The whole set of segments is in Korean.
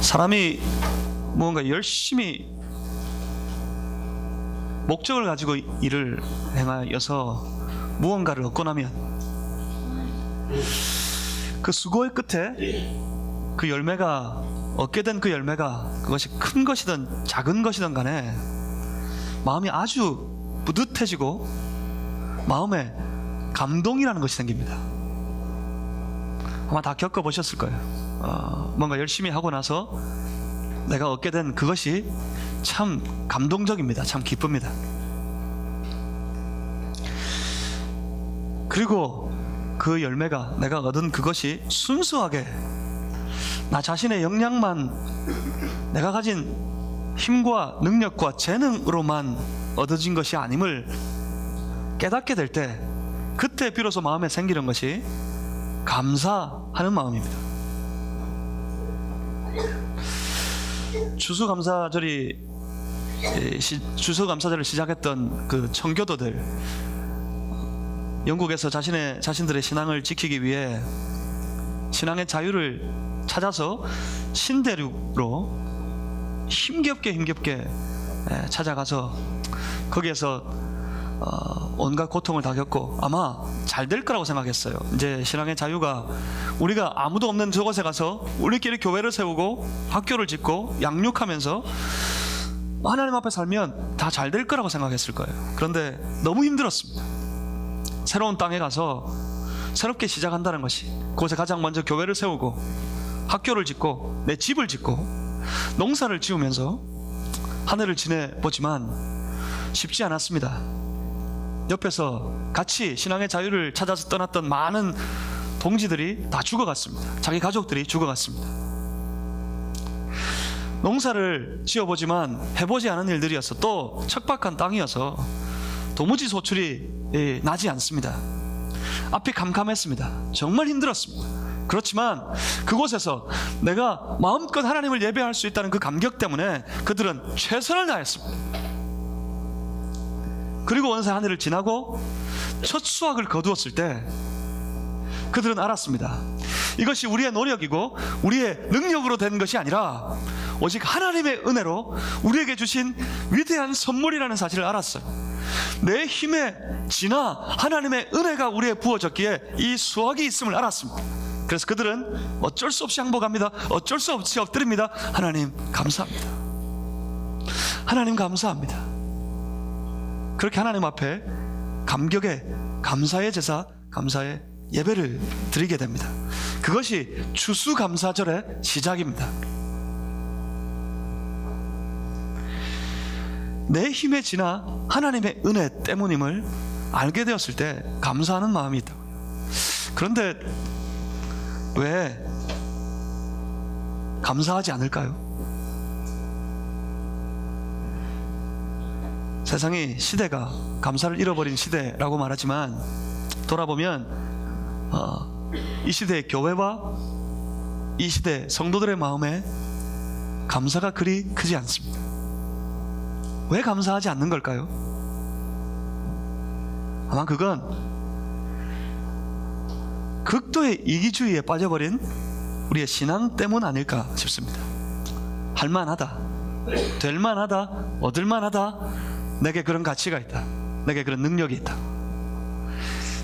사람이 무언가 열심히 목적을 가지고 일을 행하여서 무언가를 얻고 나면 그 수고의 끝에 그 열매가, 얻게 된 그 열매가 그것이 큰 것이든 작은 것이든 간에 마음이 아주 뿌듯해지고 마음에 감동이라는 것이 생깁니다. 아마 다 겪어보셨을 거예요. 뭔가 열심히 하고 나서 내가 얻게 된 그것이 참 감동적입니다. 참 기쁩니다. 그리고 그 열매가, 내가 얻은 그것이 순수하게 나 자신의 역량만, 내가 가진 힘과 능력과 재능으로만 얻어진 것이 아님을 깨닫게 될 때, 그때 비로소 마음에 생기는 것이 감사하는 마음입니다. 추수감사절을 시작했던 그 청교도들, 영국에서 자신들의 신앙을 지키기 위해 신앙의 자유를 찾아서 신대륙으로 힘겹게 찾아가서 거기에서 온갖 고통을 다 겪고 아마 잘 될 거라고 생각했어요. 이제 신앙의 자유가, 우리가 아무도 없는 저곳에 가서 우리끼리 교회를 세우고 학교를 짓고 양육하면서 하나님 앞에 살면 다 잘 될 거라고 생각했을 거예요. 그런데 너무 힘들었습니다. 새로운 땅에 가서 새롭게 시작한다는 것이, 그곳에 가장 먼저 교회를 세우고 학교를 짓고 내 집을 짓고 농사를 지으면서 한 해를 지내보지만 쉽지 않았습니다. 옆에서 같이 신앙의 자유를 찾아서 떠났던 많은 동지들이 다 죽어갔습니다. 자기 가족들이 죽어갔습니다. 농사를 지어보지만 해보지 않은 일들이어서, 또 척박한 땅이어서 도무지 소출이 나지 않습니다. 앞이 캄캄했습니다. 정말 힘들었습니다. 그렇지만 그곳에서 내가 마음껏 하나님을 예배할 수 있다는 그 감격 때문에 그들은 최선을 다했습니다. 그리고 어느새 한 해를 지나고 첫 수확을 거두었을 때 그들은 알았습니다. 이것이 우리의 노력이고 우리의 능력으로 된 것이 아니라 오직 하나님의 은혜로 우리에게 주신 위대한 선물이라는 사실을 알았어요. 내 힘에 지나 하나님의 은혜가 우리에 부어졌기에 이 수확이 있음을 알았습니다. 그래서 그들은 어쩔 수 없이 항복합니다. 어쩔 수 없이 엎드립니다. 하나님 감사합니다. 하나님 감사합니다. 그렇게 하나님 앞에 감격의, 감사의 제사, 감사의 예배를 드리게 됩니다. 그것이 추수감사절의 시작입니다. 내 힘에 지나 하나님의 은혜 때문임을 알게 되었을 때 감사하는 마음이 있다고요. 그런데 왜 감사하지 않을까요? 세상이, 시대가 감사를 잃어버린 시대라고 말하지만 돌아보면 이 시대의 교회와 이 시대 성도들의 마음에 감사가 그리 크지 않습니다. 왜 감사하지 않는 걸까요? 아마 그건 극도의 이기주의에 빠져버린 우리의 신앙 때문 아닐까 싶습니다. 할만하다, 될만하다, 얻을만하다, 내게 그런 가치가 있다, 내게 그런 능력이 있다,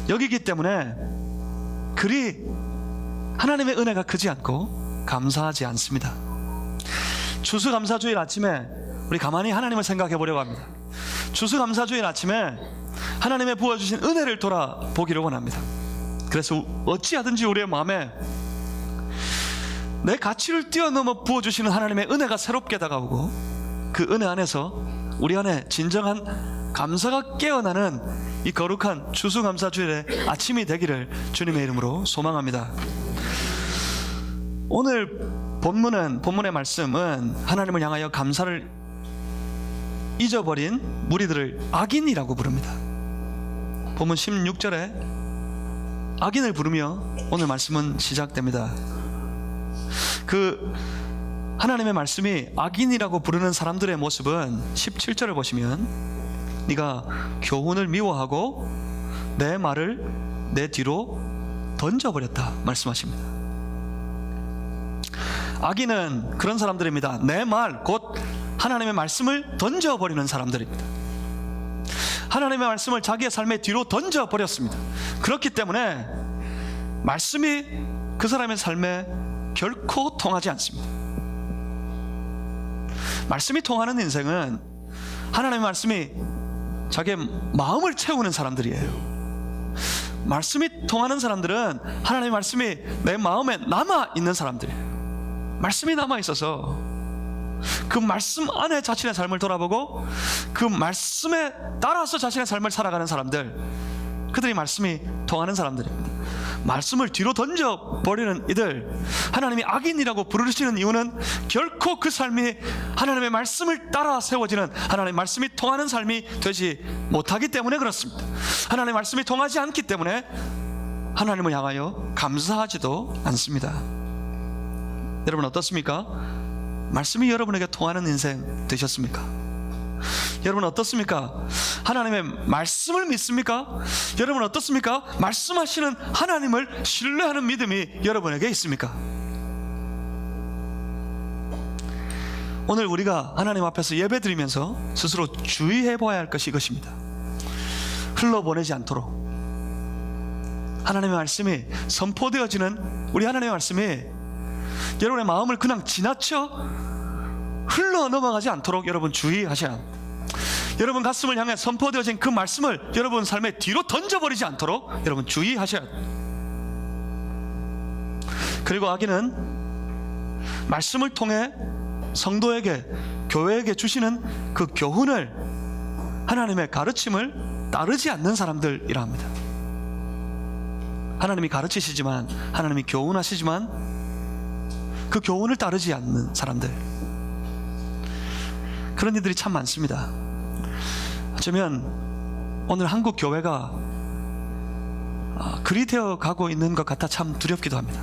여기기 때문에 그리 하나님의 은혜가 크지 않고 감사하지 않습니다. 추수감사주일 아침에 우리 가만히 하나님을 생각해 보려고 합니다. 추수감사주일 아침에 하나님의 부어주신 은혜를 돌아보기를 원합니다. 그래서 어찌하든지 우리의 마음에 내 가치를 뛰어넘어 부어주시는 하나님의 은혜가 새롭게 다가오고 그 은혜 안에서 우리 안에 진정한 감사가 깨어나는 이 거룩한 추수감사주일의 아침이 되기를 주님의 이름으로 소망합니다. 오늘 본문의 말씀은 하나님을 향하여 감사를 잊어버린 무리들을 악인이라고 부릅니다. 본문 16절에 악인을 부르며 오늘 말씀은 시작됩니다. 그 하나님의 말씀이 악인이라고 부르는 사람들의 모습은 17절을 보시면 네가 교훈을 미워하고 내 말을 내 뒤로 던져버렸다 말씀하십니다. 악인은 그런 사람들입니다. 내 말, 곧 하나님의 말씀을 던져버리는 사람들입니다. 하나님의 말씀을 자기의 삶의 뒤로 던져버렸습니다. 그렇기 때문에 말씀이 그 사람의 삶에 결코 통하지 않습니다. 말씀이 통하는 인생은 하나님의 말씀이 자기의 마음을 채우는 사람들이에요. 말씀이 통하는 사람들은 하나님의 말씀이 내 마음에 남아있는 사람들이에요. 말씀이 남아있어서 그 말씀 안에 자신의 삶을 돌아보고 그 말씀에 따라서 자신의 삶을 살아가는 사람들, 그들이 말씀이 통하는 사람들입니다. 말씀을 뒤로 던져버리는 이들, 하나님이 악인이라고 부르시는 이유는 결코 그 삶이 하나님의 말씀을 따라 세워지는, 하나님의 말씀이 통하는 삶이 되지 못하기 때문에 그렇습니다. 하나님의 말씀이 통하지 않기 때문에 하나님을 향하여 감사하지도 않습니다. 여러분 어떻습니까? 말씀이 여러분에게 통하는 인생 되셨습니까? 여러분 어떻습니까? 하나님의 말씀을 믿습니까? 여러분 어떻습니까? 말씀하시는 하나님을 신뢰하는 믿음이 여러분에게 있습니까? 오늘 우리가 하나님 앞에서 예배드리면서 스스로 주의해 보아야 할 것이 이것입니다. 흘러보내지 않도록 하나님의 말씀이 선포되어지는 우리 하나님의 말씀이 여러분의 마음을 그냥 지나쳐 흘러 넘어가지 않도록 여러분 주의하셔야 합니다. 여러분 가슴을 향해 선포되어진 그 말씀을 여러분 삶의 뒤로 던져버리지 않도록 여러분 주의하셔야 합니다. 그리고 악인은 말씀을 통해 성도에게, 교회에게 주시는 그 교훈을, 하나님의 가르침을 따르지 않는 사람들이라 합니다. 하나님이 가르치시지만, 하나님이 교훈하시지만 그 교훈을 따르지 않는 사람들, 그런 이들이 참 많습니다. 어쩌면 오늘 한국 교회가 그리 되어 가고 있는 것 같아 참 두렵기도 합니다.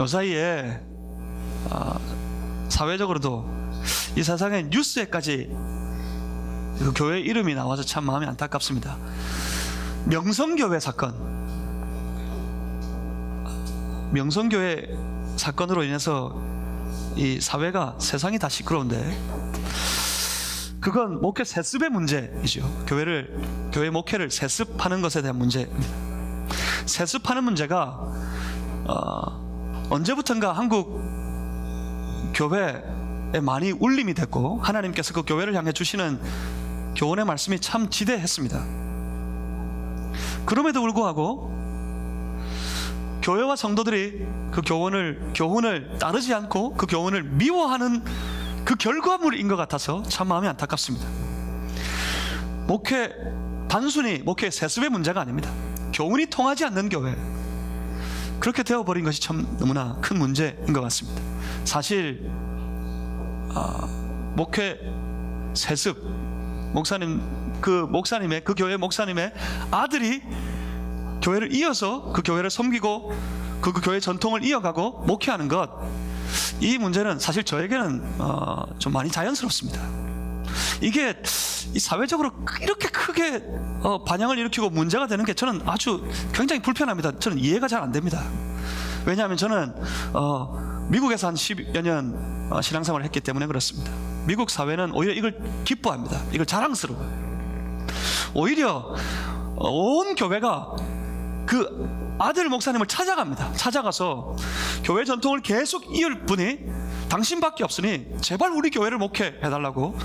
요 사이에 사회적으로도 이 세상의 뉴스에까지 그 교회 이름이 나와서 참 마음이 안타깝습니다. 명성교회 사건, 명성교회 사건으로 인해서 이 사회가, 세상이 다 시끄러운데, 그건 목회 세습의 문제이죠. 교회 목회를 세습하는 것에 대한 문제입니다. 세습하는 문제가 언제부턴가 한국 교회에 많이 울림이 됐고, 하나님께서 그 교회를 향해 주시는 교훈의 말씀이 참 지대했습니다. 그럼에도 불구하고 교회와 성도들이 그 교훈을 따르지 않고 그 교훈을 미워하는 그 결과물인 것 같아서 참 마음이 안타깝습니다. 단순히 목회 세습의 문제가 아닙니다. 교훈이 통하지 않는 교회, 그렇게 되어버린 것이 참 너무나 큰 문제인 것 같습니다. 사실 목회 세습, 목사님의 그 교회 목사님의 아들이 교회를 이어서 그 교회를 섬기고 그 교회 전통을 이어가고 목회하는 것, 이 문제는 사실 저에게는 좀 많이 자연스럽습니다. 이게 이 사회적으로 이렇게 크게 반향을 일으키고 문제가 되는 게 저는 아주 굉장히 불편합니다. 저는 이해가 잘 안 됩니다. 왜냐하면 저는 미국에서 한 10여 년 신앙생활을 했기 때문에 그렇습니다. 미국 사회는 오히려 이걸 기뻐합니다. 이걸 자랑스러워요. 오히려 온 교회가 그 아들 목사님을 찾아갑니다. 찾아가서 교회 전통을 계속 이을 분이 당신밖에 없으니 제발 우리 교회를 목회해달라고.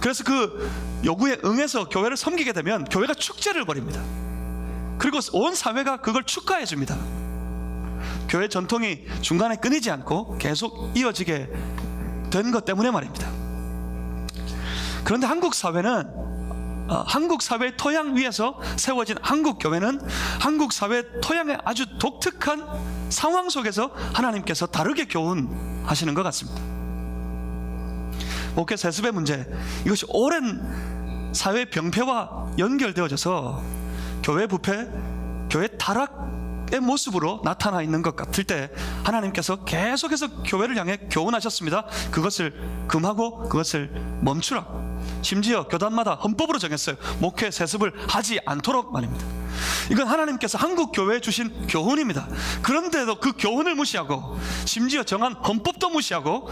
그래서 그 요구에 응해서 교회를 섬기게 되면 교회가 축제를 벌입니다. 그리고 온 사회가 그걸 축하해 줍니다. 교회 전통이 중간에 끊이지 않고 계속 이어지게 된 것 때문에 말입니다. 그런데 한국 사회의 토양 위에서 세워진 한국 교회는 한국 사회 토양의 아주 독특한 상황 속에서 하나님께서 다르게 교훈하시는 것 같습니다. 목회 세습의 문제, 이것이 오랜 사회 병폐와 연결되어져서 교회 부패, 교회 타락의 모습으로 나타나 있는 것 같을 때 하나님께서 계속해서 교회를 향해 교훈하셨습니다. 그것을 금하고 그것을 멈추라. 심지어 교단마다 헌법으로 정했어요. 목회 세습을 하지 않도록 말입니다. 이건 하나님께서 한국 교회에 주신 교훈입니다. 그런데도 그 교훈을 무시하고 심지어 정한 헌법도 무시하고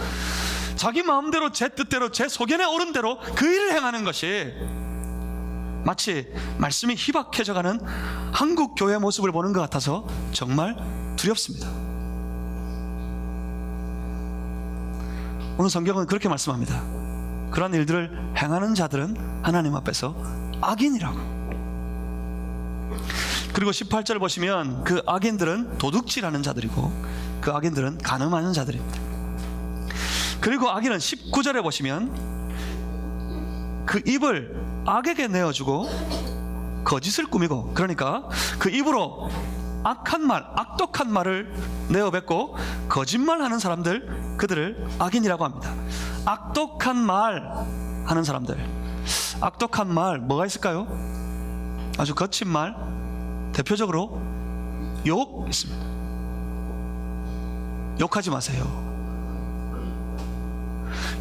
자기 마음대로 제 뜻대로 제 소견에 오른 대로 그 일을 행하는 것이 마치 말씀이 희박해져가는 한국 교회의 모습을 보는 것 같아서 정말 두렵습니다. 오늘 성경은 그렇게 말씀합니다. 그러한 일들을 행하는 자들은 하나님 앞에서 악인이라고. 그리고 18절 보시면 그 악인들은 도둑질하는 자들이고 그 악인들은 간음하는 자들입니다. 그리고 악인은 19절에 보시면 그 입을 악에게 내어주고 거짓을 꾸미고, 그러니까 그 입으로 악한 말, 악독한 말을 내어뱉고 거짓말하는 사람들, 그들을 악인이라고 합니다. 악독한 말 하는 사람들. 악독한 말 뭐가 있을까요? 아주 거친 말, 대표적으로 욕 있습니다. 욕하지 마세요.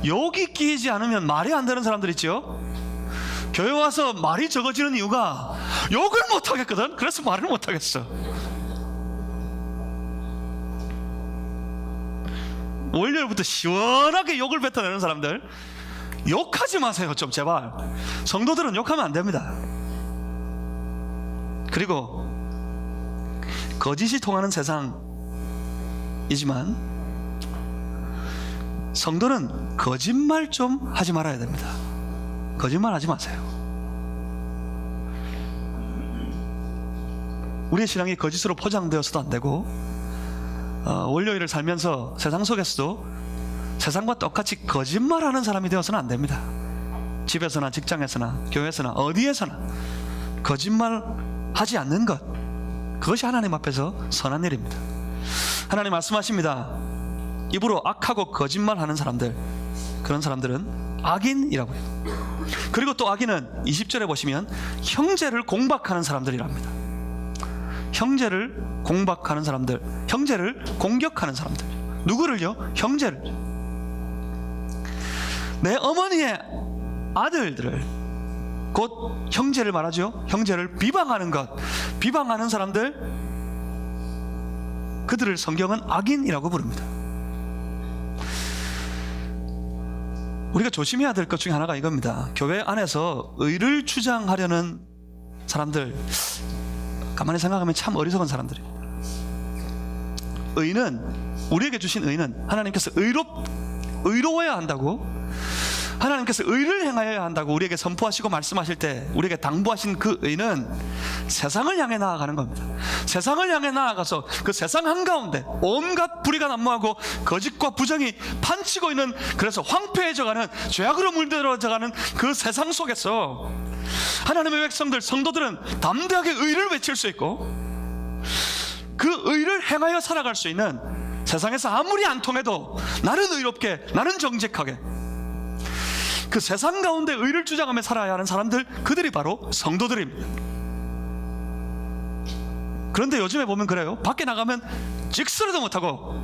욕이 끼이지 않으면 말이 안 되는 사람들 있죠. 교회 와서 말이 적어지는 이유가 욕을 못 하겠거든. 그래서 말을 못 하겠어. 월요일부터 시원하게 욕을 뱉어내는 사람들, 욕하지 마세요. 좀 제발. 성도들은 욕하면 안 됩니다. 그리고 거짓이 통하는 세상이지만 성도는 거짓말 좀 하지 말아야 됩니다. 거짓말 하지 마세요. 우리의 신앙이 거짓으로 포장되어서도 안 되고, 월요일을 살면서 세상 속에서도 세상과 똑같이 거짓말하는 사람이 되어서는 안 됩니다. 집에서나 직장에서나 교회에서나 어디에서나 거짓말하지 않는 것, 그것이 하나님 앞에서 선한 일입니다. 하나님 말씀하십니다. 입으로 악하고 거짓말하는 사람들, 그런 사람들은 악인이라고 해요. 그리고 또 악인은 20절에 보시면 형제를 공박하는 사람들이랍니다. 형제를 공박하는 사람들, 형제를 공격하는 사람들. 누구를요? 형제를. 내 어머니의 아들들을, 곧 형제를 말하죠. 형제를 비방하는 것, 비방하는 사람들, 그들을 성경은 악인이라고 부릅니다. 우리가 조심해야 될 것 중에 하나가 이겁니다. 교회 안에서 의를 주장하려는 사람들, 가만히 생각하면 참 어리석은 사람들입니다. 의는, 우리에게 주신 의는 하나님께서 의로워야 한다고, 하나님께서 의를 행하여야 한다고 우리에게 선포하시고 말씀하실 때 우리에게 당부하신 그 의는 세상을 향해 나아가는 겁니다. 세상을 향해 나아가서 그 세상 한가운데 온갖 불의가 난무하고 거짓과 부정이 판치고 있는, 그래서 황폐해져가는, 죄악으로 물들어져가는 그 세상 속에서 하나님의 백성들, 성도들은 담대하게 의를 외칠 수 있고 그 의를 행하여 살아갈 수 있는, 세상에서 아무리 안 통해도 나는 의롭게, 나는 정직하게 그 세상 가운데 의를 주장하며 살아야 하는 사람들, 그들이 바로 성도들입니다. 그런데 요즘에 보면 그래요. 밖에 나가면 직설도 못하고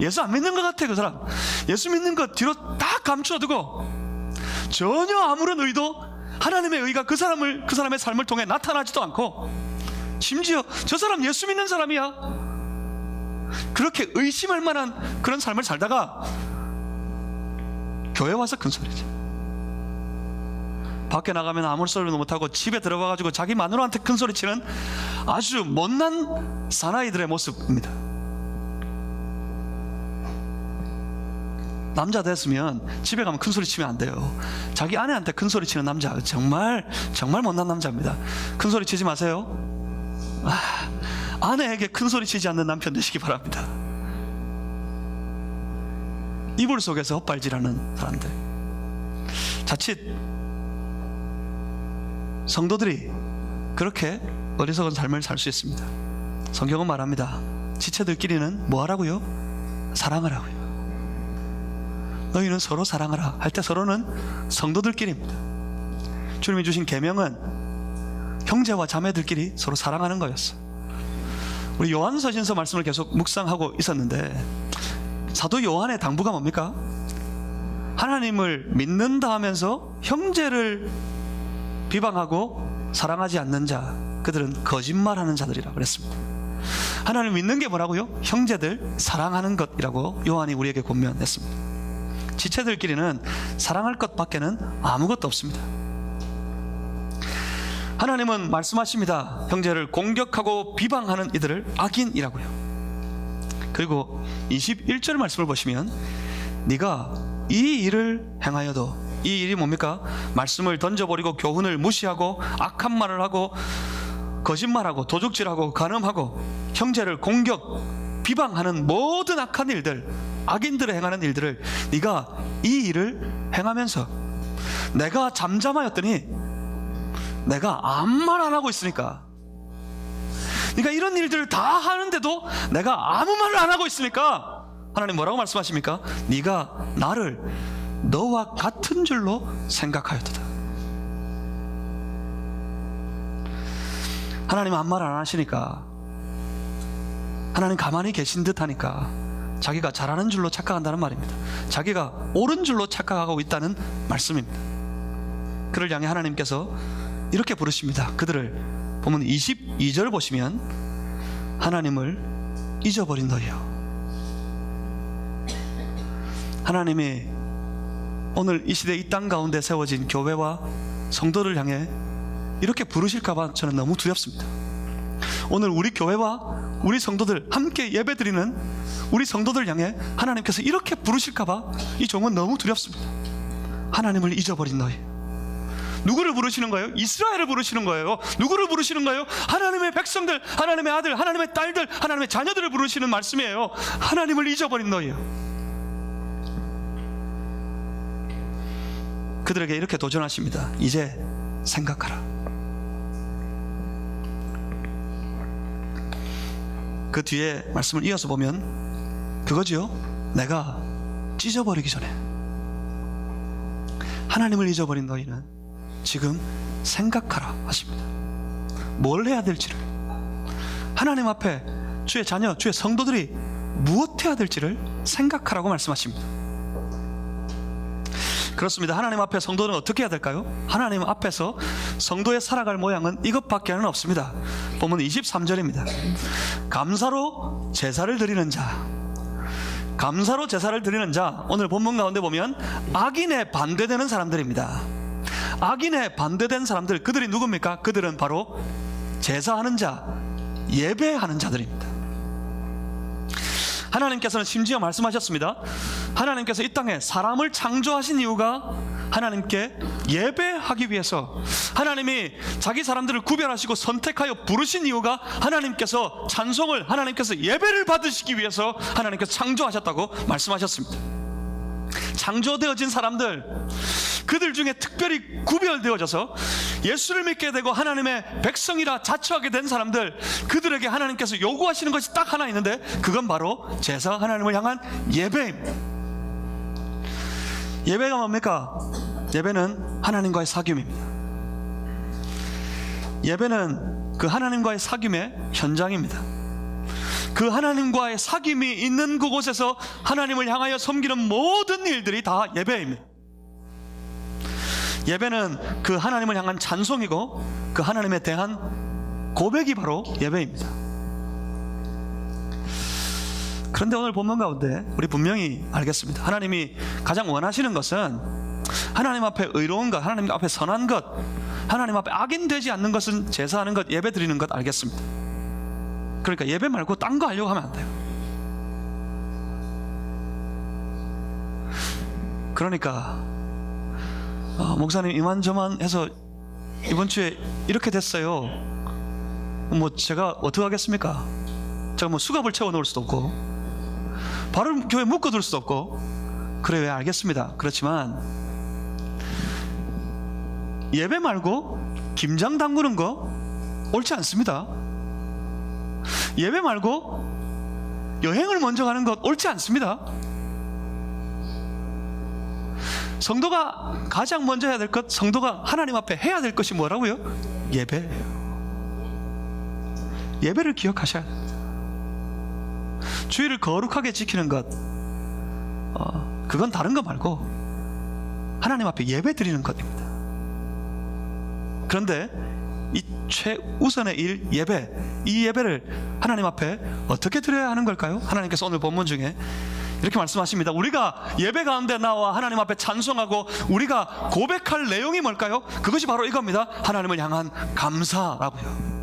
예수 안 믿는 것 같아. 그 사람 예수 믿는 것 뒤로 딱 감추어두고 전혀 아무런 의도, 하나님의 의가 그 사람의 삶을 통해 나타나지도 않고, 심지어 저 사람 예수 믿는 사람이야, 그렇게 의심할 만한 그런 삶을 살다가 교회 와서 큰 소리죠. 밖에 나가면 아무 소리도 못하고 집에 들어가가지고 자기 마누라한테 큰 소리치는 아주 못난 사나이들의 모습입니다. 남자 됐으면 집에 가면 큰 소리 치면 안 돼요. 자기 아내한테 큰 소리 치는 남자, 정말 못난 남자입니다. 큰 소리 치지 마세요. 아내에게 큰 소리 치지 않는 남편 되시기 바랍니다. 이불 속에서 헛발질하는 사람들, 자칫 성도들이 그렇게 어리석은 삶을 살 수 있습니다. 성경은 말합니다. 지체들끼리는 뭐 하라고요? 사랑을 하고요. 너희는 서로 사랑하라 할 때 서로는 성도들끼리입니다. 주님이 주신 계명은 형제와 자매들끼리 서로 사랑하는 거였어. 우리 요한서신서 말씀을 계속 묵상하고 있었는데, 사도 요한의 당부가 뭡니까? 하나님을 믿는다 하면서 형제를 비방하고 사랑하지 않는 자, 그들은 거짓말하는 자들이라 그랬습니다. 하나님을 믿는 게 뭐라고요? 형제들 사랑하는 것이라고 요한이 우리에게 권면했습니다. 지체들끼리는 사랑할 것밖에는 아무것도 없습니다. 하나님은 말씀하십니다. 형제를 공격하고 비방하는 이들을 악인이라고요. 그리고 21절 말씀을 보시면 네가 이 일을 행하여도, 이 일이 뭡니까? 말씀을 던져버리고 교훈을 무시하고 악한 말을 하고 거짓말하고 도둑질하고 간음하고 형제를 공격 비방하는 모든 악한 일들, 악인들의 행하는 일들을 네가 이 일을 행하면서, 내가 잠잠하였더니 내가 아무 말 안 하고 있으니까, 네가 이런 일들을 다 하는데도 내가 아무 말을 안 하고 있으니까 하나님 뭐라고 말씀하십니까? 네가 나를 너와 같은 줄로 생각하였도다. 하나님 아무 말 안 하시니까, 하나님 가만히 계신 듯 하니까 자기가 잘하는 줄로 착각한다는 말입니다. 자기가 옳은 줄로 착각하고 있다는 말씀입니다. 그를 향해 하나님께서 이렇게 부르십니다. 그들을 보면 22절 보시면 하나님을 잊어버린 너희여. 하나님이 오늘 이 시대 이 땅 가운데 세워진 교회와 성도를 향해 이렇게 부르실까봐 저는 너무 두렵습니다. 오늘 우리 교회와 우리 성도들 함께 예배드리는 우리 성도들 향해 하나님께서 이렇게 부르실까봐 이 종은 너무 두렵습니다. 하나님을 잊어버린 너희. 누구를 부르시는 거예요? 이스라엘을 부르시는 거예요. 누구를 부르시는 거예요? 하나님의 백성들, 하나님의 아들, 하나님의 딸들, 하나님의 자녀들을 부르시는 말씀이에요. 하나님을 잊어버린 너희요. 그들에게 이렇게 도전하십니다. 이제 생각하라. 그 뒤에 말씀을 이어서 보면 그거지요. 내가 찢어버리기 전에, 하나님을 잊어버린 너희는 지금 생각하라 하십니다. 뭘 해야 될지를, 하나님 앞에 주의 자녀, 주의 성도들이 무엇 해야 될지를 생각하라고 말씀하십니다. 그렇습니다. 하나님 앞에 성도는 어떻게 해야 될까요? 하나님 앞에서 성도의 살아갈 모양은 이것밖에는 없습니다. 보면 23절입니다. 감사로 제사를 드리는 자, 감사로 제사를 드리는 자, 오늘 본문 가운데 보면 악인에 반대되는 사람들입니다. 악인에 반대된 사람들, 그들이 누굽니까? 그들은 바로 제사하는 자, 예배하는 자들입니다. 하나님께서는 심지어 말씀하셨습니다. 하나님께서 이 땅에 사람을 창조하신 이유가 하나님께 예배하기 위해서, 하나님이 자기 사람들을 구별하시고 선택하여 부르신 이유가 하나님께서 찬송을, 하나님께서 예배를 받으시기 위해서 하나님께서 창조하셨다고 말씀하셨습니다. 창조되어진 사람들, 그들 중에 특별히 구별되어져서 예수를 믿게 되고 하나님의 백성이라 자처하게 된 사람들, 그들에게 하나님께서 요구하시는 것이 딱 하나 있는데 그건 바로 제사, 하나님을 향한 예배입니다. 예배가 뭡니까? 예배는 하나님과의 사귐입니다. 예배는 그 하나님과의 사귐의 현장입니다. 그 하나님과의 사귐이 있는 그곳에서 하나님을 향하여 섬기는 모든 일들이 다 예배입니다. 예배는 그 하나님을 향한 찬송이고 그 하나님에 대한 고백이 바로 예배입니다. 그런데 오늘 본문 가운데 우리 분명히 알겠습니다. 하나님이 가장 원하시는 것은 하나님 앞에 의로운 것, 하나님 앞에 선한 것, 하나님 앞에 악인되지 않는 것은 제사하는 것, 예배 드리는 것 알겠습니다. 그러니까 예배 말고 딴 거 하려고 하면 안 돼요. 그러니까 목사님 이만저만 해서 이번 주에 이렇게 됐어요. 뭐 제가 어떻게 하겠습니까? 제가 뭐 수갑을 채워 놓을 수도 없고 발을 교회에 묶어둘 수도 없고. 그래, 왜? 알겠습니다. 그렇지만 예배 말고 김장 담그는 거 옳지 않습니다. 예배 말고 여행을 먼저 가는 것 옳지 않습니다. 성도가 가장 먼저 해야 될 것, 성도가 하나님 앞에 해야 될 것이 뭐라고요? 예배예요. 예배를 기억하셔야 됩니다. 주의를 거룩하게 지키는 것, 그건 다른 거 말고 하나님 앞에 예배 드리는 것입니다. 그런데 이 최우선의 일, 예배, 이 예배를 하나님 앞에 어떻게 드려야 하는 걸까요? 하나님께서 오늘 본문 중에 이렇게 말씀하십니다. 우리가 예배 가운데 나와 하나님 앞에 찬송하고 우리가 고백할 내용이 뭘까요? 그것이 바로 이겁니다. 하나님을 향한 감사라고요.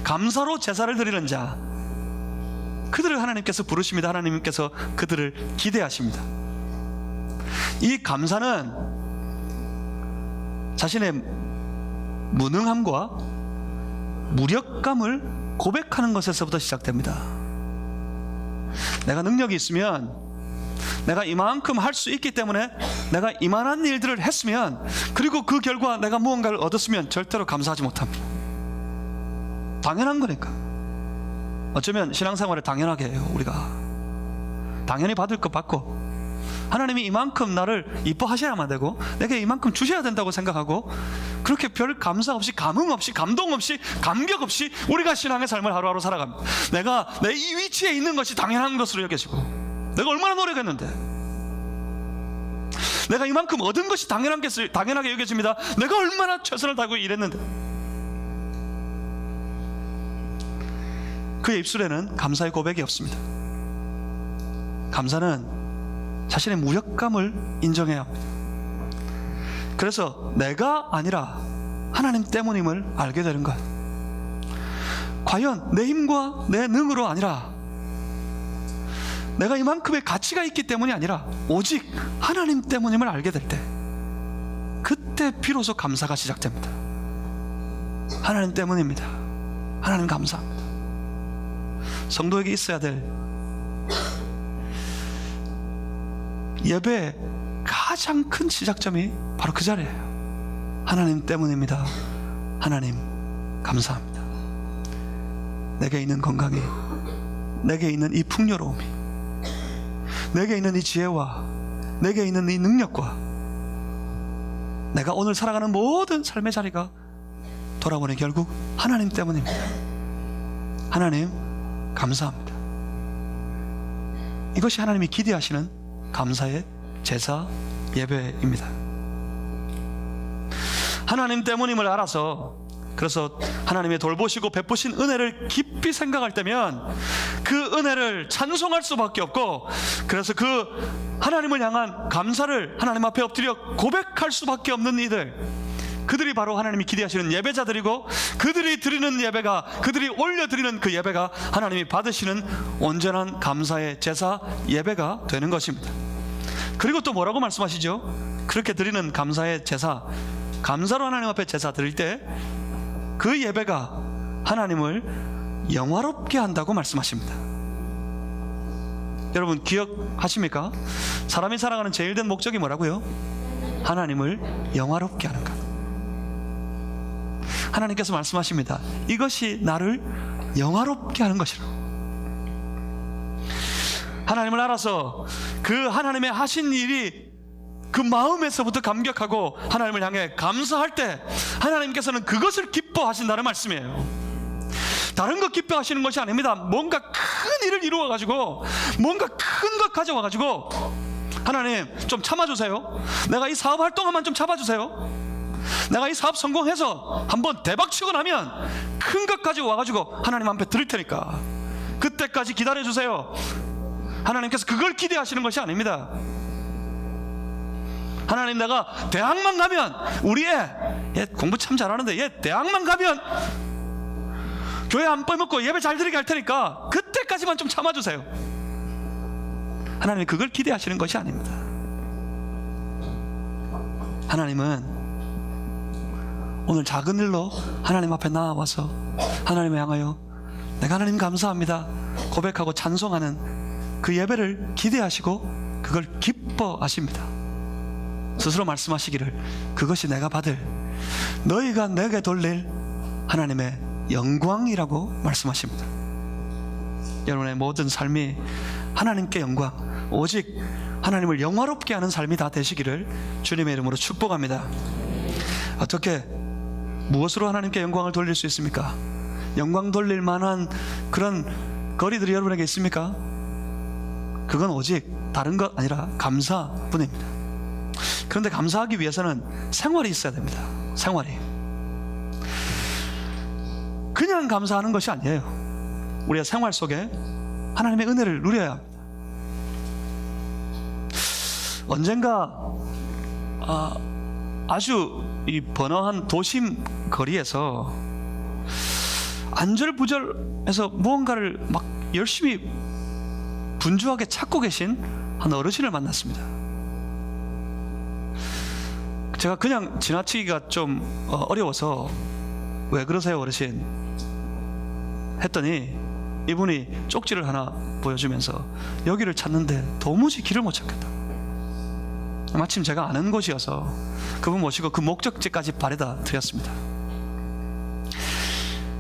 감사로 제사를 드리는 자, 그들을 하나님께서 부르십니다. 하나님께서 그들을 기대하십니다. 이 감사는 자신의 무능함과 무력감을 고백하는 것에서부터 시작됩니다. 내가 능력이 있으면, 내가 이만큼 할 수 있기 때문에 내가 이만한 일들을 했으면, 그리고 그 결과 내가 무언가를 얻었으면 절대로 감사하지 못합니다. 당연한 거니까. 어쩌면 신앙생활을 당연하게 해요. 우리가 당연히 받을 것 받고, 하나님이 이만큼 나를 이뻐하셔야만 되고 내게 이만큼 주셔야 된다고 생각하고, 그렇게 별 감사 없이, 감흥 없이, 감동 없이, 감격 없이 우리가 신앙의 삶을 하루하루 살아갑니다. 내가 내 이 위치에 있는 것이 당연한 것으로 여겨지고, 내가 얼마나 노력했는데, 내가 이만큼 얻은 것이 당연하게 여겨집니다. 내가 얼마나 최선을 다하고 일했는데. 그의 입술에는 감사의 고백이 없습니다. 감사는 자신의 무력감을 인정해야 합니다. 그래서 내가 아니라 하나님 때문임을 알게 되는 것, 과연 내 힘과 내 능으로 아니라, 내가 이만큼의 가치가 있기 때문이 아니라 오직 하나님 때문임을 알게 될 때, 그때 비로소 감사가 시작됩니다. 하나님 때문입니다. 하나님 감사합니다. 성도에게 있어야 될 예배의 가장 큰 시작점이 바로 그 자리예요. 하나님 때문입니다. 하나님 감사합니다. 내게 있는 건강이, 내게 있는 이 풍요로움이, 내게 있는 이 지혜와 내게 있는 이 능력과 내가 오늘 살아가는 모든 삶의 자리가 돌아보니 결국 하나님 때문입니다. 하나님 감사합니다. 이것이 하나님이 기대하시는 감사의 제사 예배입니다. 하나님 때문임을 알아서, 그래서 하나님의 돌보시고 베푸신 은혜를 깊이 생각할 때면 그 은혜를 찬송할 수밖에 없고, 그래서 그 하나님을 향한 감사를 하나님 앞에 엎드려 고백할 수밖에 없는 이들, 그들이 바로 하나님이 기대하시는 예배자들이고, 그들이 드리는 예배가, 그들이 올려드리는 그 예배가 하나님이 받으시는 온전한 감사의 제사 예배가 되는 것입니다. 그리고 또 뭐라고 말씀하시죠? 그렇게 드리는 감사의 제사, 감사로 하나님 앞에 제사 드릴 때 그 예배가 하나님을 영화롭게 한다고 말씀하십니다. 여러분 기억하십니까? 사람이 살아가는 제일 된 목적이 뭐라고요? 하나님을 영화롭게 하는 것. 하나님께서 말씀하십니다. 이것이 나를 영화롭게 하는 것이라고. 하나님을 알아서 그 하나님의 하신 일이 그 마음에서부터 감격하고 하나님을 향해 감사할 때 하나님께서는 그것을 기뻐하신다는 말씀이에요. 다른 것 기뻐하시는 것이 아닙니다. 뭔가 큰 일을 이루어가지고, 뭔가 큰 것 가져와가지고, 하나님 좀 참아주세요. 내가 이 사업 활동하면 좀 참아주세요. 내가 이 사업 성공해서 한번 대박치고 나면 큰 것 가지고 와가지고 하나님 앞에 드릴 테니까 그때까지 기다려주세요. 하나님께서 그걸 기대하시는 것이 아닙니다. 하나님, 내가 대학만 가면, 우리 얘 공부 참 잘하는데 얘 대학만 가면 교회 안 빼먹고 예배 잘 드리게 할 테니까 그때까지만 좀 참아주세요. 하나님이 그걸 기대하시는 것이 아닙니다. 하나님은 오늘 작은 일로 하나님 앞에 나와서 하나님을 향하여 내가 하나님 감사합니다 고백하고 찬송하는 그 예배를 기대하시고 그걸 기뻐하십니다. 스스로 말씀하시기를 그것이 내가 받을, 너희가 내게 돌릴 하나님의 영광이라고 말씀하십니다. 여러분의 모든 삶이 하나님께 영광, 오직 하나님을 영화롭게 하는 삶이 다 되시기를 주님의 이름으로 축복합니다. 어떻게, 무엇으로 하나님께 영광을 돌릴 수 있습니까? 영광 돌릴 만한 그런 거리들이 여러분에게 있습니까? 그건 오직 다른 것 아니라 감사뿐입니다. 그런데 감사하기 위해서는 생활이 있어야 됩니다. 생활이. 그냥 감사하는 것이 아니에요. 우리의 생활 속에 하나님의 은혜를 누려야 합니다. 언젠가 아주 이 번화한 도심 거리에서 안절부절해서 무언가를 막 열심히 분주하게 찾고 계신 한 어르신을 만났습니다. 제가 그냥 지나치기가 좀 어려워서 왜 그러세요 어르신? 했더니 이분이 쪽지를 하나 보여주면서 여기를 찾는데 도무지 길을 못 찾겠다. 마침 제가 아는 곳이어서 그분 모시고 그 목적지까지 바래다 드렸습니다.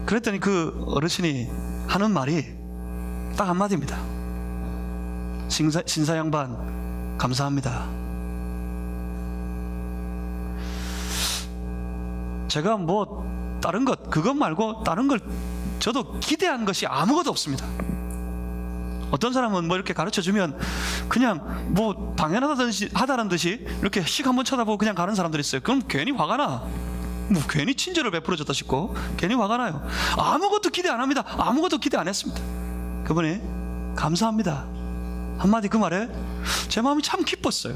그랬더니 그 어르신이 하는 말이 딱 한마디입니다. 신사 양반 감사합니다. 제가 뭐 다른 것 그것 말고 다른 걸 저도 기대한 것이 아무것도 없습니다. 어떤 사람은 뭐 이렇게 가르쳐주면 그냥 뭐 당연하다는 듯이 이렇게 씩 한번 쳐다보고 그냥 가는 사람들이 있어요. 그럼 괜히 화가 나. 뭐 괜히 친절을 베풀어줬다 싶고 괜히 화가 나요. 아무것도 기대 안 합니다. 아무것도 기대 안 했습니다. 그분이 감사합니다 한마디 그 말에 제 마음이 참 기뻤어요.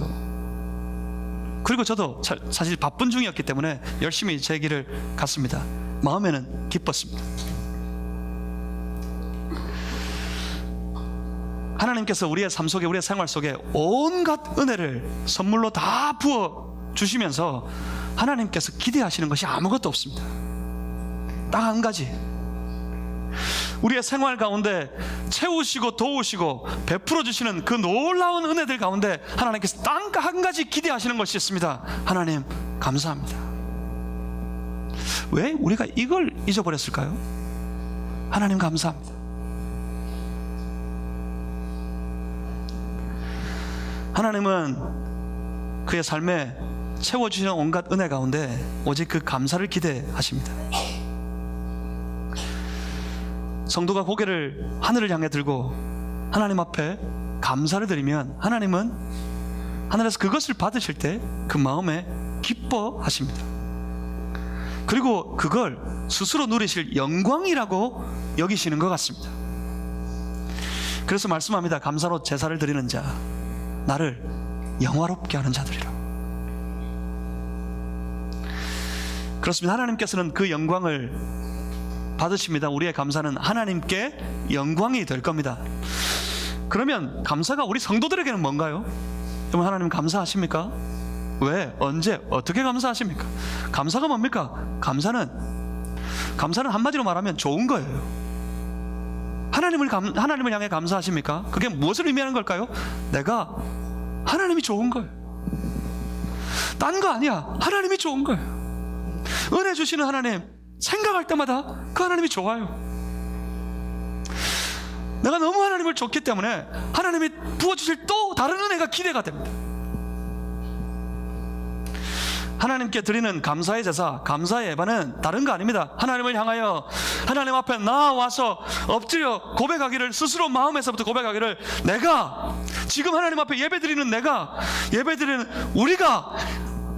그리고 저도 사실 바쁜 중이었기 때문에 열심히 제 길을 갔습니다. 마음에는 기뻤습니다. 하나님께서 우리의 삶 속에 우리의 생활 속에 온갖 은혜를 선물로 다 부어 주시면서 하나님께서 기대하시는 것이 아무것도 없습니다. 딱 한 가지, 우리의 생활 가운데 채우시고 도우시고 베풀어 주시는 그 놀라운 은혜들 가운데 하나님께서 딱 한 가지 기대하시는 것이 있습니다. 하나님 감사합니다. 왜 우리가 이걸 잊어버렸을까요? 하나님 감사합니다. 하나님은 그의 삶에 채워주시는 온갖 은혜 가운데 오직 그 감사를 기대하십니다. 성도가 고개를 하늘을 향해 들고 하나님 앞에 감사를 드리면 하나님은 하늘에서 그것을 받으실 때 그 마음에 기뻐하십니다. 그리고 그걸 스스로 누리실 영광이라고 여기시는 것 같습니다. 그래서 말씀합니다. 감사로 제사를 드리는 자 나를 영화롭게 하는 자들이라. 그렇습니다. 하나님께서는 그 영광을 받으십니다. 우리의 감사는 하나님께 영광이 될 겁니다. 그러면 감사가 우리 성도들에게는 뭔가요? 여러분 하나님 감사하십니까? 왜? 언제? 어떻게 감사하십니까? 감사가 뭡니까? 감사는 한마디로 말하면 좋은 거예요. 하나님을 향해 감사하십니까? 그게 무엇을 의미하는 걸까요? 내가 하나님이 좋은 거예요. 딴 거 아니야. 하나님이 좋은 거예요. 은혜 주시는 하나님 생각할 때마다 그 하나님이 좋아요. 내가 너무 하나님을 좋기 때문에 하나님이 부어주실 또 다른 은혜가 기대가 됩니다. 하나님께 드리는 감사의 제사, 감사의 예배는 다른 거 아닙니다. 하나님을 향하여 하나님 앞에 나와서 엎드려 고백하기를, 스스로 마음에서부터 고백하기를, 내가 지금 하나님 앞에 예배드리는 예배드리는 우리가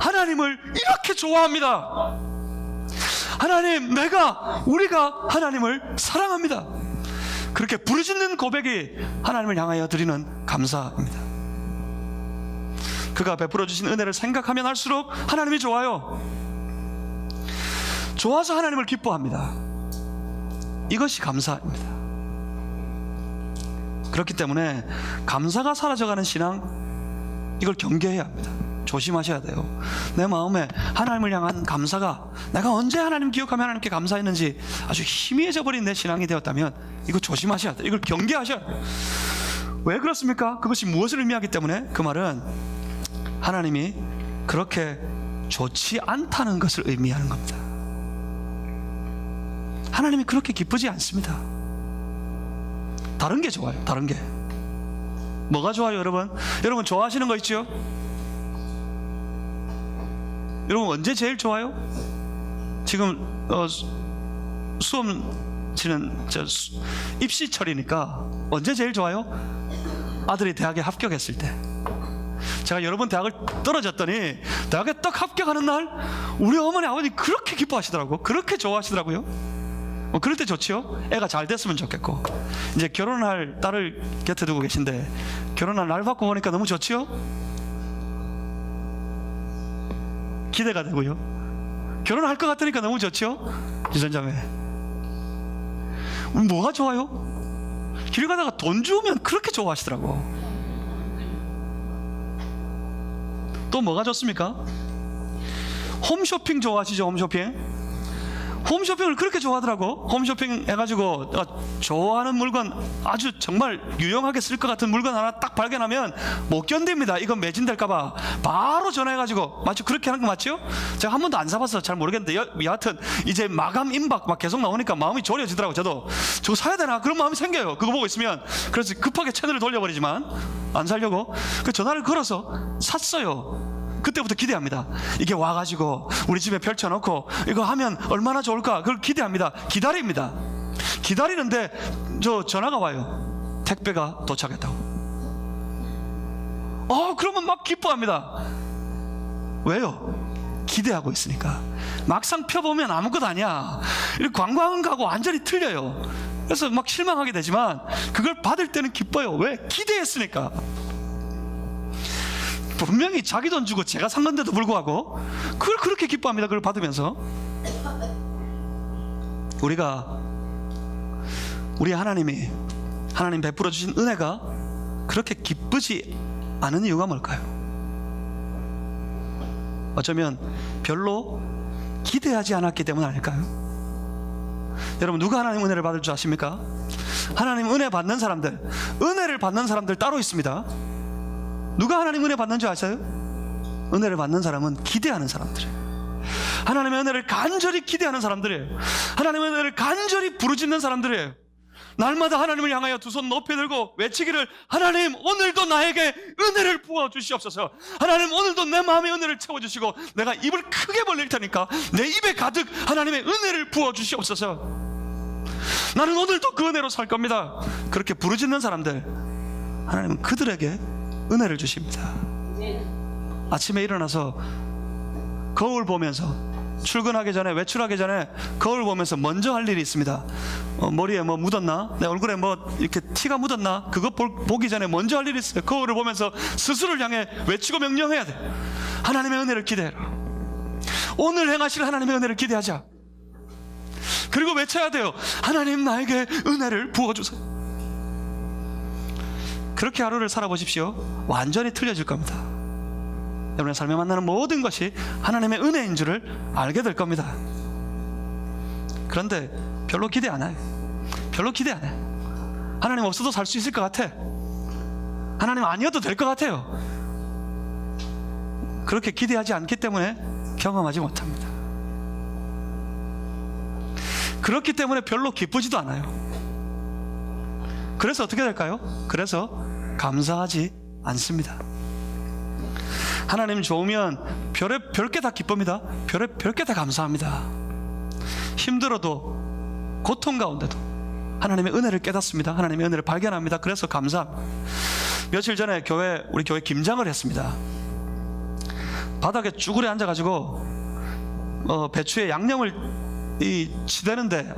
하나님을 이렇게 좋아합니다. 하나님, 우리가 하나님을 사랑합니다. 그렇게 부르짖는 고백이 하나님을 향하여 드리는 감사입니다. 그가 베풀어 주신 은혜를 생각하면 할수록 하나님이 좋아요. 좋아서 하나님을 기뻐합니다. 이것이 감사입니다. 그렇기 때문에 감사가 사라져가는 신앙, 이걸 경계해야 합니다. 조심하셔야 돼요. 내 마음에 하나님을 향한 감사가, 내가 언제 하나님 기억하며 하나님께 감사했는지 아주 희미해져 버린 내 신앙이 되었다면 이거 조심하셔야 돼요. 이걸 경계하셔야 돼요. 왜 그렇습니까? 그것이 무엇을 의미하기 때문에? 그 말은 하나님이 그렇게 좋지 않다는 것을 의미하는 겁니다. 하나님이 그렇게 기쁘지 않습니다. 다른 게 좋아요. 다른 게. 뭐가 좋아요, 여러분? 여러분 좋아하시는 거 있죠? 여러분 언제 제일 좋아요? 지금 수험 치는 입시철이니까 언제 제일 좋아요? 아들이 대학에 합격했을 때. 제가 여러 번 대학을 떨어졌더니 대학에 딱 합격하는 날 우리 어머니 아버님 그렇게 기뻐하시더라고요. 그렇게 좋아하시더라고요. 그럴 때 좋지요. 애가 잘 됐으면 좋겠고, 이제 결혼할 딸을 곁에 두고 계신데 결혼할 날 받고 보니까 너무 좋지요. 기대가 되고요. 결혼할 것 같으니까 너무 좋지요. 유전자매, 뭐가 좋아요? 길 가다가 돈 주우면 그렇게 좋아하시더라고. 또 뭐가 좋습니까? 홈쇼핑 좋아하시죠? 홈쇼핑을 그렇게 좋아하더라고. 홈쇼핑 해가지고 좋아하는 물건, 아주 정말 유용하게 쓸 것 같은 물건 하나 딱 발견하면 못 견딥니다. 이건 매진될까봐 바로 전화해가지고, 맞죠? 그렇게 하는 거 맞죠? 제가 한 번도 안 사봐서 잘 모르겠는데 여하튼 이제 마감 임박 막 계속 나오니까 마음이 졸여지더라고. 저도 저거 사야 되나 그런 마음이 생겨요, 그거 보고 있으면. 그래서 급하게 채널을 돌려버리지만 안 사려고 그 전화를 걸어서 샀어요. 그때부터 기대합니다. 이게 와가지고 우리 집에 펼쳐놓고 이거 하면 얼마나 좋을까, 그걸 기대합니다. 기다립니다. 기다리는데 저 전화가 와요. 택배가 도착했다고. 그러면 막 기뻐합니다. 왜요? 기대하고 있으니까. 막상 펴보면 아무것도 아니야. 이렇게 관광하고 완전히 틀려요. 그래서 막 실망하게 되지만 그걸 받을 때는 기뻐요. 왜? 기대했으니까. 분명히 자기 돈 주고 제가 산 건데도 불구하고 그걸 그렇게 기뻐합니다. 그걸 받으면서. 우리 하나님 베풀어 주신 은혜가 그렇게 기쁘지 않은 이유가 뭘까요? 어쩌면 별로 기대하지 않았기 때문 아닐까요? 여러분, 누가 하나님 은혜를 받을 줄 아십니까? 하나님 은혜를 받는 사람들 따로 있습니다. 누가 하나님 은혜 받는 줄 아세요? 은혜를 받는 사람은 기대하는 사람들이에요. 하나님의 은혜를 간절히 기대하는 사람들이에요. 하나님의 은혜를 간절히 부르짖는 사람들이에요. 날마다 하나님을 향하여 두 손 높이 들고 외치기를, 하나님 오늘도 나에게 은혜를 부어주시옵소서. 하나님 오늘도 내 마음의 은혜를 채워주시고 내가 입을 크게 벌릴 테니까 내 입에 가득 하나님의 은혜를 부어주시옵소서. 나는 오늘도 그 은혜로 살 겁니다. 그렇게 부르짖는 사람들, 하나님은 그들에게 은혜를 주십니다. 아침에 일어나서 거울 보면서, 출근하기 전에, 외출하기 전에 거울 보면서 먼저 할 일이 있습니다. 머리에 뭐 묻었나? 내 얼굴에 뭐 이렇게 티가 묻었나? 그거 보기 전에 먼저 할 일이 있어요. 거울을 보면서 스스로를 향해 외치고 명령해야 돼. 하나님의 은혜를 기대해라. 오늘 행하실 하나님의 은혜를 기대하자. 그리고 외쳐야 돼요. 하나님 나에게 은혜를 부어주세요. 그렇게 하루를 살아보십시오. 완전히 틀려질 겁니다. 여러분의 삶에 만나는 모든 것이 하나님의 은혜인 줄을 알게 될 겁니다. 그런데 별로 기대 안 해요. 하나님 없어도 살 수 있을 것 같아. 하나님 아니어도 될 것 같아요. 그렇게 기대하지 않기 때문에 경험하지 못합니다. 그렇기 때문에 별로 기쁘지도 않아요. 그래서 어떻게 될까요? 그래서 감사하지 않습니다. 하나님 좋으면 별게 다 기쁩니다. 별게 다 감사합니다. 힘들어도, 고통 가운데도 하나님의 은혜를 깨닫습니다. 하나님의 은혜를 발견합니다. 그래서 감사합니다. 며칠 전에 우리 교회 김장을 했습니다. 바닥에 쭈그려 앉아가지고 배추에 양념을 치대는데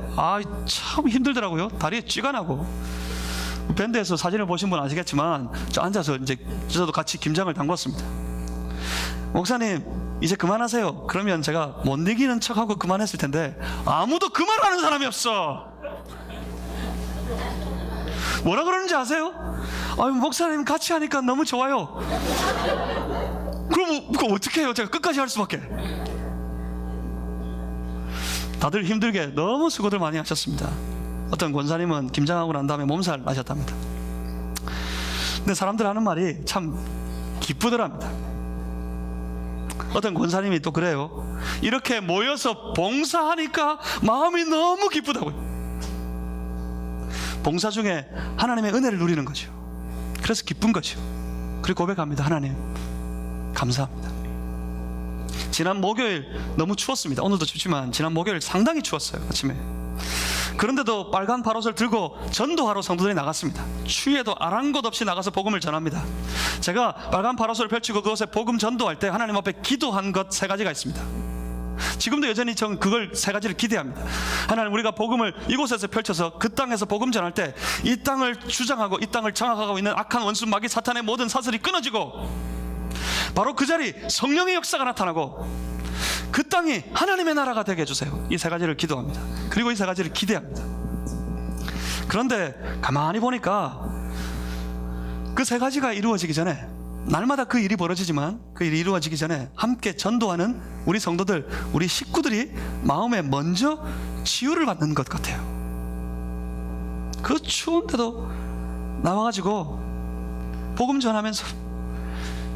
참 힘들더라고요. 다리에 쥐가 나고. 밴드에서 사진을 보신 분 아시겠지만 저 앉아서 이제 저도 같이 김장을 담궜습니다. 목사님 이제 그만하세요. 그러면 제가 못 이기는 척하고 그만했을 텐데 아무도 그만하는 사람이 없어. 뭐라 그러는지 아세요? 목사님 같이 하니까 너무 좋아요. 그럼 그거 어떻게 해요? 제가 끝까지 할 수밖에. 다들 힘들게 너무 수고들 많이 하셨습니다. 어떤 권사님은 김장하고 난 다음에 몸살 나셨답니다. 근데 사람들 하는 말이 참 기쁘더랍니다. 어떤 권사님이 또 그래요. 이렇게 모여서 봉사하니까 마음이 너무 기쁘다고요. 봉사 중에 하나님의 은혜를 누리는 거죠. 그래서 기쁜 거죠. 그리고 고백합니다. 하나님 감사합니다. 지난 목요일 너무 추웠습니다. 오늘도 춥지만 지난 목요일 상당히 추웠어요. 아침에. 그런데도 빨간 바옷을 들고 전도하러 성도들이 나갔습니다. 추위에도 아랑곳 없이 나가서 복음을 전합니다. 제가 빨간 바옷을 펼치고 그것에 복음 전도할 때 하나님 앞에 기도한 것 3가지가 있습니다. 지금도 여전히 전 그걸 세 가지를 기대합니다. 하나님, 우리가 복음을 이곳에서 펼쳐서 그 땅에서 복음 전할 때 이 땅을 주장하고 이 땅을 장악하고 있는 악한 원수 마귀 사탄의 모든 사슬이 끊어지고 바로 그 자리 성령의 역사가 나타나고 그 땅이 하나님의 나라가 되게 해주세요. 이 세 가지를 기도합니다. 그리고 이 세 가지를 기대합니다. 그런데 가만히 보니까 그 세 가지가 이루어지기 전에, 날마다 그 일이 벌어지지만 그 일이 이루어지기 전에 함께 전도하는 우리 성도들, 우리 식구들이 마음에 먼저 치유를 받는 것 같아요. 그 추운데도 나와가지고 복음 전하면서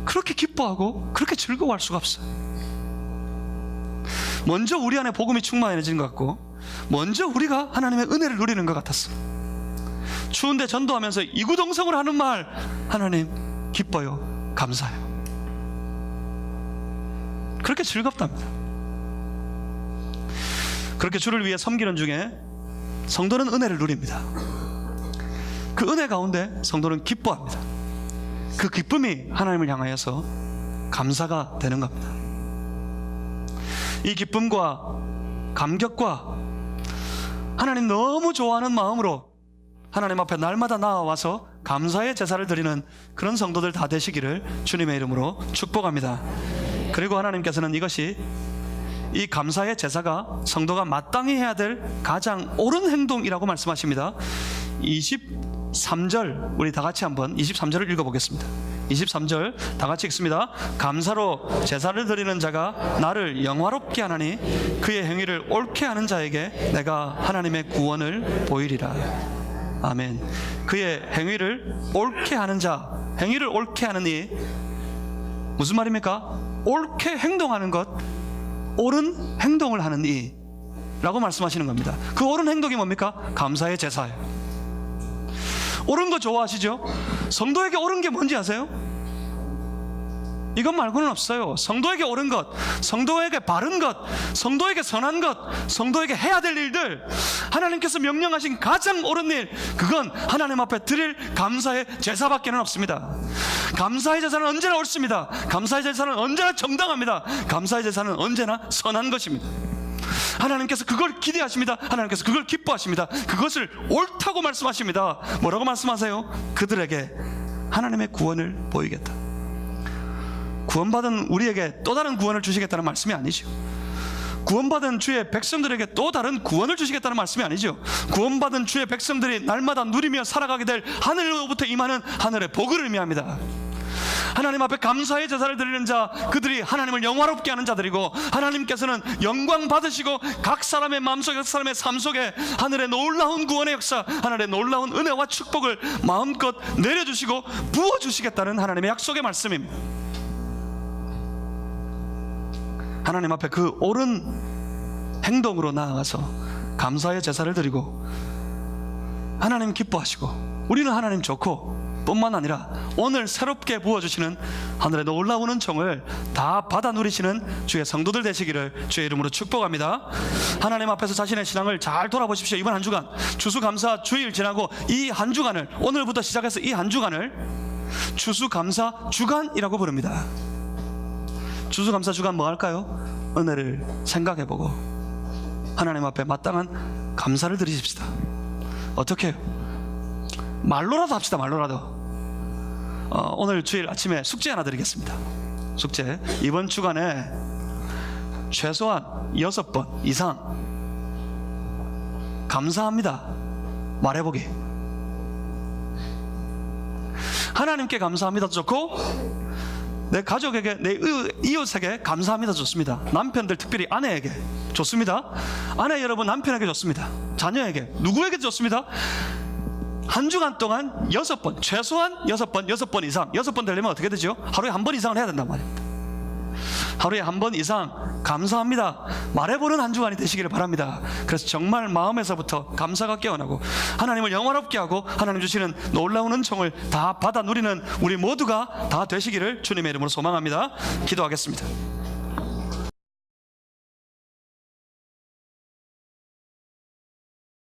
그렇게 기뻐하고 그렇게 즐거워할 수가 없어요. 먼저 우리 안에 복음이 충만해지는 것 같고 먼저 우리가 하나님의 은혜를 누리는 것 같았어요. 추운데 전도하면서 이구동성으로 하는 말, 하나님 기뻐요, 감사해요. 그렇게 즐겁답니다. 그렇게 주를 위해 섬기는 중에 성도는 은혜를 누립니다. 그 은혜 가운데 성도는 기뻐합니다. 그 기쁨이 하나님을 향하여서 감사가 되는 겁니다. 이 기쁨과 감격과 하나님 너무 좋아하는 마음으로 하나님 앞에 날마다 나와서 감사의 제사를 드리는 그런 성도들 다 되시기를 주님의 이름으로 축복합니다. 그리고 하나님께서는 이것이, 이 감사의 제사가 성도가 마땅히 해야 될 가장 옳은 행동이라고 말씀하십니다. 23절 우리 다 같이 한번 23절을 읽어보겠습니다. 23절 다 같이 읽습니다. 감사로 제사를 드리는 자가 나를 영화롭게 하나니 그의 행위를 옳게 하는 자에게 내가 하나님의 구원을 보이리라. 아멘. 그의 행위를 옳게 하는 자, 행위를 옳게 하는 이 무슨 말입니까? 옳게 행동하는 것, 옳은 행동을 하는 이 라고 말씀하시는 겁니다. 그 옳은 행동이 뭡니까? 감사의 제사예요. 옳은 거 좋아하시죠? 성도에게 옳은 게 뭔지 아세요? 이것 말고는 없어요. 성도에게 옳은 것, 성도에게 바른 것, 성도에게 선한 것, 성도에게 해야 될 일들, 하나님께서 명령하신 가장 옳은 일, 그건 하나님 앞에 드릴 감사의 제사밖에는 없습니다. 감사의 제사는 언제나 옳습니다. 감사의 제사는 언제나 정당합니다. 감사의 제사는 언제나 선한 것입니다. 하나님께서 그걸 기대하십니다. 하나님께서 그걸 기뻐하십니다. 그것을 옳다고 말씀하십니다. 뭐라고 말씀하세요? 그들에게 하나님의 구원을 보이겠다. 구원받은 우리에게 또 다른 구원을 주시겠다는 말씀이 아니죠. 구원받은 주의 백성들에게 또 다른 구원을 주시겠다는 말씀이 아니죠. 구원받은 주의 백성들이 날마다 누리며 살아가게 될 하늘로부터 임하는 하늘의 복을 의미합니다. 하나님 앞에 감사의 제사를 드리는 자, 그들이 하나님을 영화롭게 하는 자들이고, 하나님께서는 영광 받으시고 각 사람의 마음속, 각 사람의 삶 속에 하늘의 놀라운 구원의 역사, 하늘의 놀라운 은혜와 축복을 마음껏 내려주시고 부어주시겠다는 하나님의 약속의 말씀입니다. 하나님 앞에 그 옳은 행동으로 나아가서 감사의 제사를 드리고 하나님 기뻐하시고 우리는 하나님 좋고, 뿐만 아니라 오늘 새롭게 부어주시는 하늘의 놀라운 은총을 다 받아 누리시는 주의 성도들 되시기를 주의 이름으로 축복합니다. 하나님 앞에서 자신의 신앙을 잘 돌아보십시오. 이번 한 주간 추수감사 주일 지나고 이 한 주간을, 오늘부터 시작해서 이 한 주간을 추수감사 주간이라고 부릅니다. 추수감사 주간 뭐 할까요? 은혜를 생각해보고 하나님 앞에 마땅한 감사를 드리십시다. 어떻게 해요? 말로라도 합시다. 말로라도. 오늘 주일 아침에 숙제 하나 드리겠습니다. 숙제, 이번 주간에 최소한 6번 이상 감사합니다 말해보기. 하나님께 감사합니다도 좋고, 내 가족에게, 내 이웃에게 감사합니다 좋습니다. 남편들, 특별히 아내에게 좋습니다. 아내 여러분, 남편에게 좋습니다. 자녀에게, 누구에게 좋습니다. 한 주간 동안 6번, 최소한 6번 이상, 6번 되려면 어떻게 되죠? 하루에 한 번 이상을 해야 된단 말입니다. 하루에 한 번 이상 감사합니다 말해보는 한 주간이 되시기를 바랍니다. 그래서 정말 마음에서부터 감사가 깨어나고 하나님을 영화롭게 하고 하나님 주시는 놀라운 은총을 다 받아 누리는 우리 모두가 다 되시기를 주님의 이름으로 소망합니다. 기도하겠습니다.